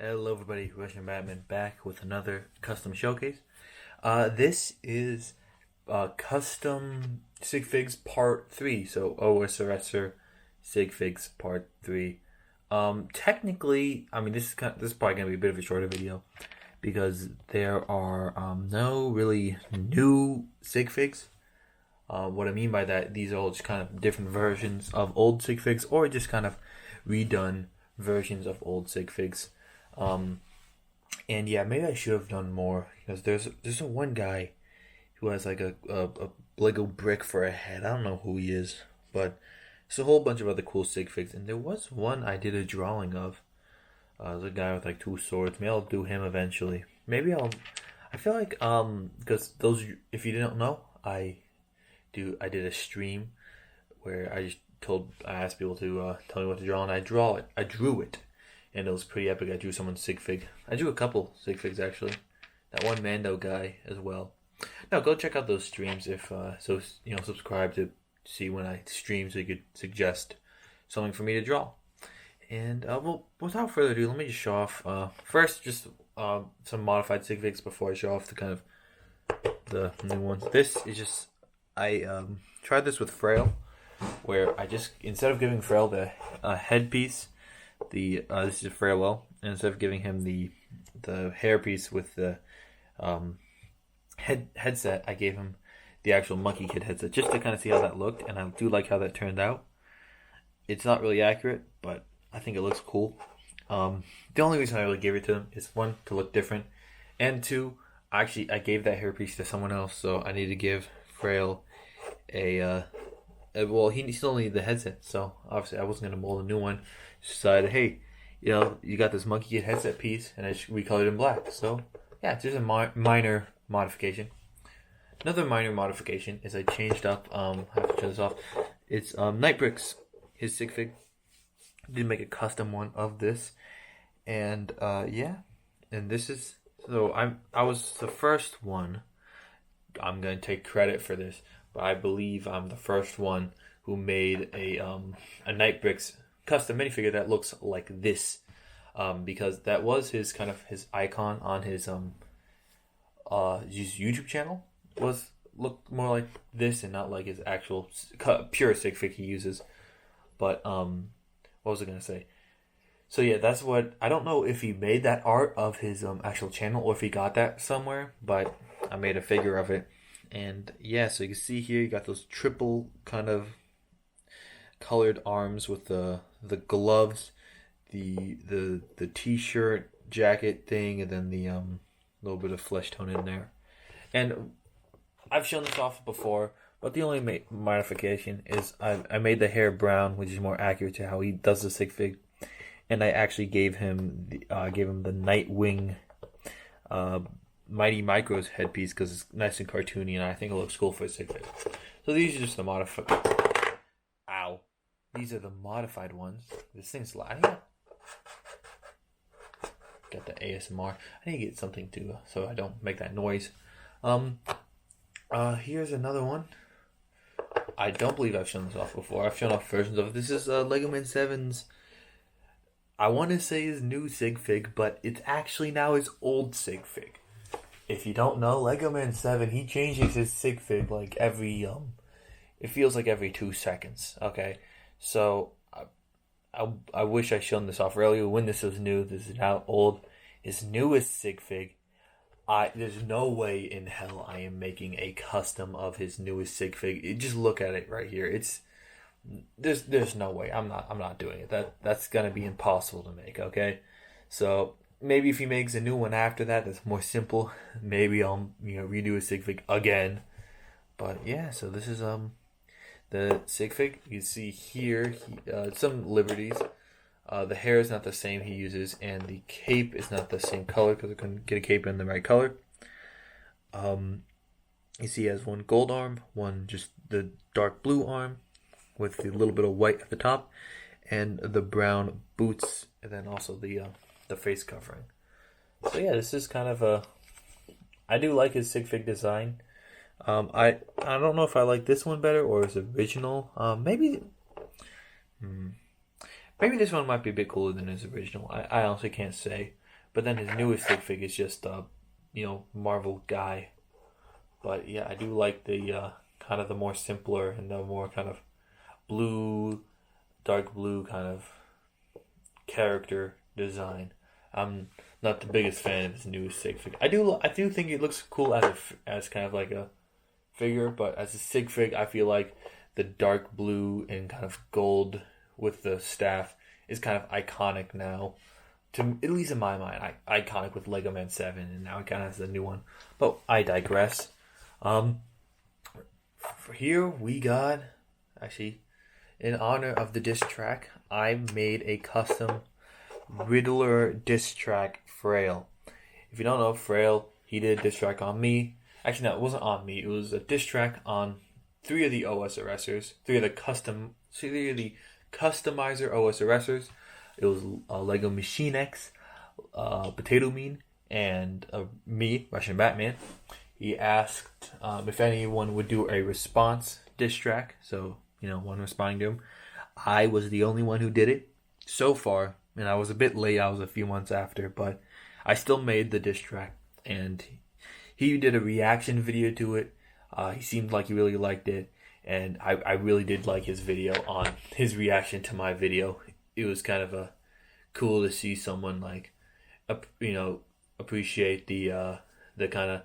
Hello everybody, Russian Batman back with another custom showcase. This is custom Sig Figs Part 3, so OSRSer Sig Figs Part 3. Technically, I mean this is probably going to be a bit of a shorter video because there are no really new Sig Figs. What I mean by that, these are all just kind of different versions of old Sig Figs or just kind of redone versions of old Sig Figs. And yeah, maybe I should have done more because there's a one guy who has like a Lego brick for a head. I don't know who he is, but there's a whole bunch of other cool Sig Figs, and there was one I did a drawing of. There's a guy with like two swords. Maybe I'll do him eventually. I feel like because those, if you didn't know, I did a stream where I asked people to tell me what to draw, and I drew it. And it was pretty epic. I drew someone's Sig Fig. I drew a couple Sig Figs actually. That one Mando guy as well. Now go check out those streams if subscribe to see when I stream so you could suggest something for me to draw. And well, without further ado, let me just show off first just some modified Sig Figs before I show off the new ones. This is just I tried this with Frail, where I just instead of giving Frail the headpiece. This is a farewell, and instead of giving him the hairpiece with the headset, I gave him the actual Monkey Kid headset just to kind of see how that looked, and I do like how that turned out. It's not really accurate, but I think it looks cool. The only reason I really gave it to him is one, to look different, and two, I gave that hairpiece to someone else, so I need to give Frail well, he still needed the headset, so obviously I wasn't going to mold a new one. Just decided, hey, you got this Monkey Kid headset piece, and I just recolored it in black. So, yeah, it's just a minor modification. Another minor modification is I changed up, I have to turn this off, it's Night Bricks, his Sig Fig. I did make a custom one of this, and yeah, and this is, so I was the first one. I'm going to take credit for this, but I believe I'm the first one who made a Night Bricks custom minifigure that looks like this, because that was his icon on his YouTube channel, looked more like this and not like his actual pure Sig Fig he uses. But what was I gonna say? So yeah, that's what, I don't know if he made that art of his actual channel or if he got that somewhere, but I made a figure of it. And yeah, so you can see here you got those triple kind of colored arms with the gloves, the t-shirt jacket thing, and then the little bit of flesh tone in there. And I've shown this off before, but the only modification is I made the hair brown, which is more accurate to how he does the Sig Fig, and I actually gave him the Nightwing Mighty Micros headpiece because it's nice and cartoony, and I think it looks cool for a Sig Fig. So these are just the modified. Ow! These are the modified ones. This thing's sliding. Got the ASMR. I need to get something to so I don't make that noise. Here's another one. I don't believe I've shown this off before. I've shown off versions of it. This is Lego Man 7's. I want to say his new Sig Fig, but it's actually now his old Sig Fig. If you don't know, Lego Man 7, he changes his Sig Fig like every, it feels like every 2 seconds, okay? So, I wish I shown this off earlier when this was new. This is now old. His newest Sig Fig, there's no way in hell I am making a custom of his newest Sig Fig. Just look at it right here. There's no way. I'm not doing it. That's gonna be impossible to make, okay? So, maybe if he makes a new one after that that's more simple, maybe I'll redo a Sig Fig again. But yeah, so this is the Sig Fig. You can see here some liberties. The hair is not the same he uses, and the cape is not the same color because I couldn't get a cape in the right color. You see he has one gold arm, one just the dark blue arm with the little bit of white at the top, and the brown boots, and then also the face covering. So yeah, this is kind of I do like his Sig Fig design. I don't know if I like this one better or his original. Maybe this one might be a bit cooler than his original. I honestly can't say. But then his newest Sig Fig is just Marvel guy. But yeah, I do like the kind of the more simpler and the more kind of blue, dark blue kind of character design. I'm not the biggest fan of his newest Sig Fig. I do think it looks cool as kind of like a figure, but as a Sig Fig, I feel like the dark blue and kind of gold with the staff is kind of iconic now. To at least in my mind, iconic with Lego Man 7, and now it kind of has a new one. But I digress. For here we got, actually, in honor of the diss track, I made a custom Riddler diss track Frail. If you don't know Frail, he did a diss track on me. Actually, no, it wasn't on me. It was a diss track on three of the OSRSers, three of the customizer OSRSers. It was Lego Machine X, Potato Mean, and me, Russian Batman. He asked if anyone would do a response diss track, so one responding to him. I was the only one who did it so far, and I was a bit late. I was a few months after, but I still made the diss track, and he did a reaction video to it. He seemed like he really liked it, and I really did like his video on his reaction to my video. It was kind of cool to see someone appreciate the kind of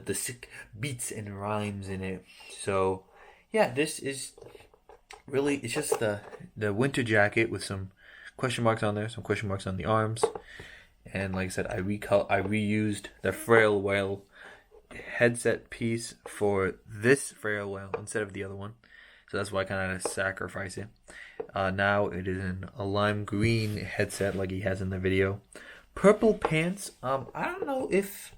the sick beats and rhymes in it. So yeah, this is really, it's just the winter jacket with some question marks on there, some question marks on the arms, and like I said, I reused the Frail Whale headset piece for this Frail Whale instead of the other one. So that's why I kind of had to sacrifice it. Now it is in a lime green headset like he has in the video. Purple pants. I don't know if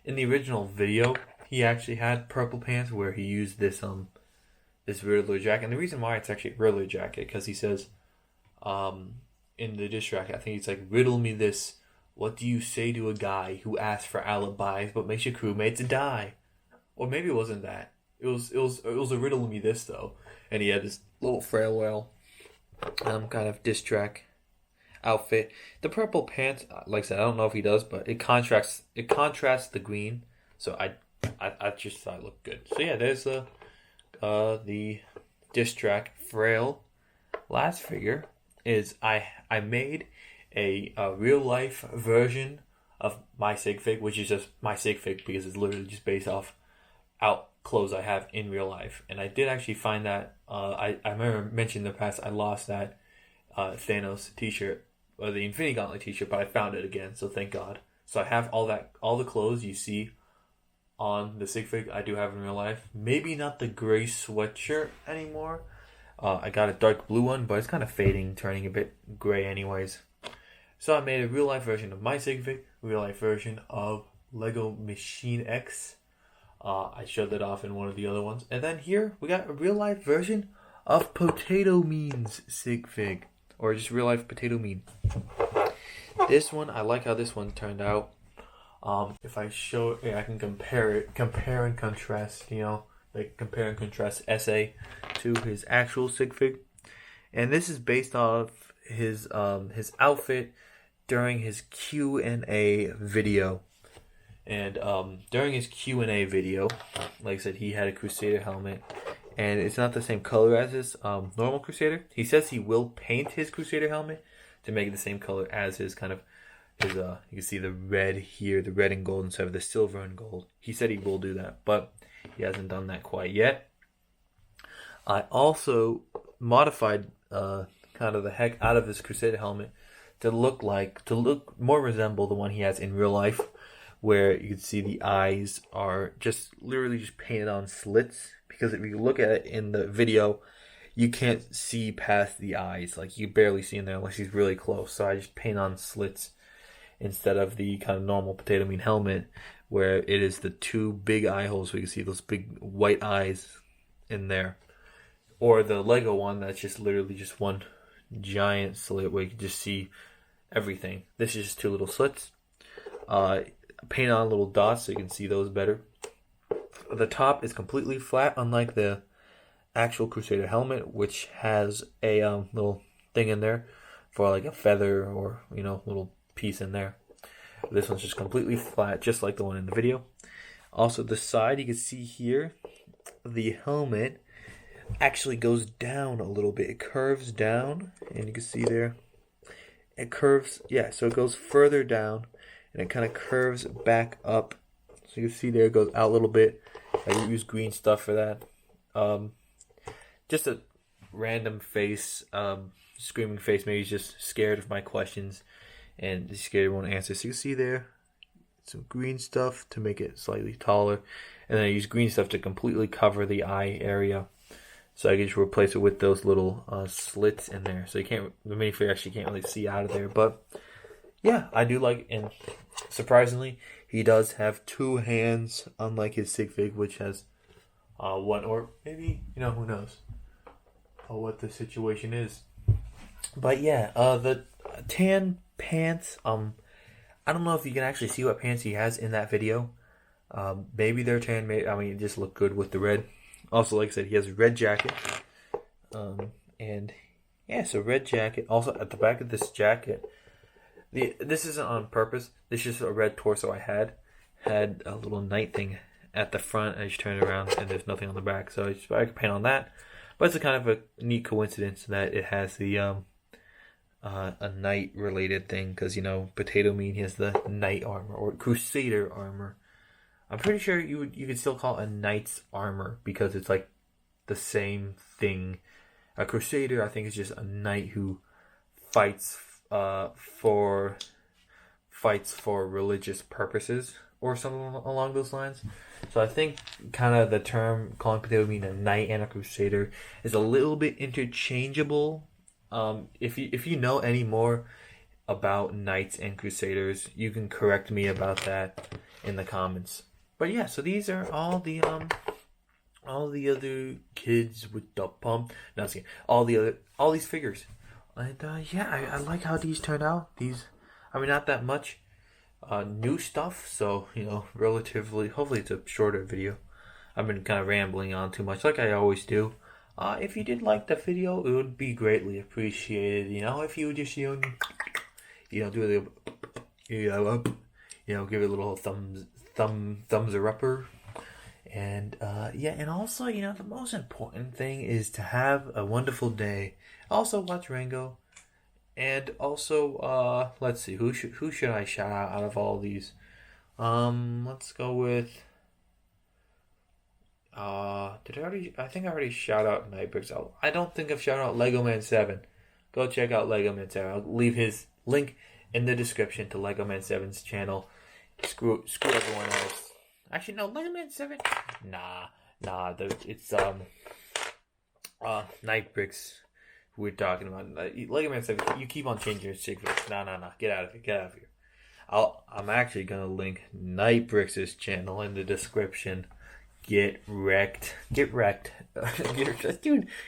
in the original video he actually had purple pants where he used this Riddler jacket. And the reason why it's actually a Riddler jacket, because he says in the diss track, I think it's like, riddle me this. What do you say to a guy who asks for alibis but makes your crewmates die? Or maybe it wasn't that. It was a riddle me this though. And he had this little Frail Whale kind of diss track outfit. The purple pants, like I said, I don't know if he does, but it contrasts the green. So I just thought it looked good. So yeah, there's the diss track Frail. Last figure is I made a real life version of my Sig Fig, which is just my Sig Fig because it's literally just based off clothes I have in real life. And I did actually find that I remember mentioning in the past I lost that Thanos t-shirt, or the Infinity Gauntlet t-shirt, but I found it again, so thank God. So I have all the clothes you see on the Sig Fig I do have in real life. Maybe not the gray sweatshirt anymore. I got a dark blue one, but it's kind of fading, turning a bit gray anyways. So I made a real life version of my Sig Fig, real life version of Lego Machine X. I showed that off in one of the other ones. And then here we got a real life version of Potato Mean's Sig Fig, or just real life Potato Mean. This one, I like how this one turned out. If I show it, I can compare and contrast, compare and contrast essay to his actual Sig Fig. And this is based off his outfit during his Q&A video. And during his Q&A video, like I said, he had a Crusader helmet, and it's not the same color as his normal Crusader. He says he will paint his Crusader helmet to make it the same color as his you can see the red here, the red and gold instead of the silver and gold. He said he will do that, but he hasn't done that quite yet. I also modified kind of the heck out of his Crusader helmet to look more resemble the one he has in real life, where you can see the eyes are just literally just painted on slits. Because if you look at it in the video, you can't see past the eyes. Like, you barely see in there unless he's really close. So I just paint on slits instead of the kind of normal Potato Mean helmet, where it is the two big eye holes, so you can see those big white eyes in there. Or the Lego one that's just literally just one giant slit where you can just see everything. This is just two little slits. Paint on little dots so you can see those better. The top is completely flat, unlike the actual Crusader helmet, which has a little thing in there for like a feather or little piece in there. This one's just completely flat, just like the one in the video. Also, the side, you can see here, the helmet actually goes down a little bit. It curves down, and you can see there, it curves, yeah, so it goes further down, and it kind of curves back up. So you can see there, it goes out a little bit. I use green stuff for that. Just a random face, screaming face. Maybe he's just scared of my questions, and he's scared I won't answer. So you can see there, some green stuff to make it slightly taller, and then I use green stuff to completely cover the eye area. So I can just replace it with those little slits in there. So you can't, the minifigure actually can't really see out of there. But yeah, I do like, and surprisingly, he does have 2 hands, unlike his Sig Fig, which has one, or maybe, who knows what the situation is. But yeah, the tan pants, I don't know if you can actually see what pants he has in that video. Maybe they're tan, it just looked good with the red. Also, like I said, he has a red jacket. And yeah, so red jacket. Also, at the back of this jacket, this isn't on purpose. This is just a red torso I had a little night thing at the front. I just turn it around and there's nothing on the back. So I could paint on that. But it's a kind of a neat coincidence that it has the a night related thing. Because, Potato Mean has the knight armor or Crusader armor. I'm pretty sure you could still call it a knight's armor because it's like the same thing. A Crusader, I think, is just a knight who fights for religious purposes or something along those lines. So I think kind of the term calling Potato Mean a knight and a Crusader is a little bit interchangeable. If you know any more about knights and Crusaders, you can correct me about that in the comments. But yeah, so these are all the other kids with the pump. No, all these figures. And yeah, I like how these turned out. Not that much new stuff. So relatively. Hopefully, it's a shorter video. I've been kind of rambling on too much, like I always do. If you did like the video, it would be greatly appreciated. If you would just do the give it a little thumbs or upper. And and also, the most important thing is to have a wonderful day. Also watch Rango. And also let's see, who should I shout out of all these? Let's go with I think I already shout out Nightbricks. I don't think I've shouted out Lego Man 7. Go check out Lego Man 7. I'll leave his link in the description to Lego Man 7's channel. Screw everyone else. Actually, no, Lego Man 7. Nah. It's Nightbricks we're talking about. Lego Man 7. You keep on changing your Sig Figs. Nah. Get out of here. I'm actually gonna link Nightbricks' channel in the description. Get wrecked. Dude,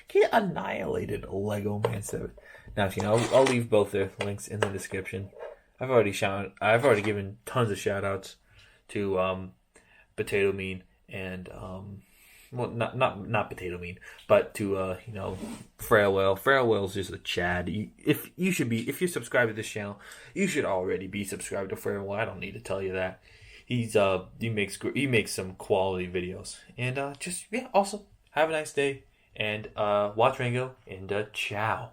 get annihilated, Lego Man 7. Now, I'll leave both their links in the description. I've already given tons of shout outs to Potato Mean and not Potato Mean, but to Frailwell. Frailwell's just a Chad. If you're subscribed to this channel, you should already be subscribed to Frailwell. I don't need to tell you that. He makes some quality videos. And also have a nice day and watch Rango and ciao.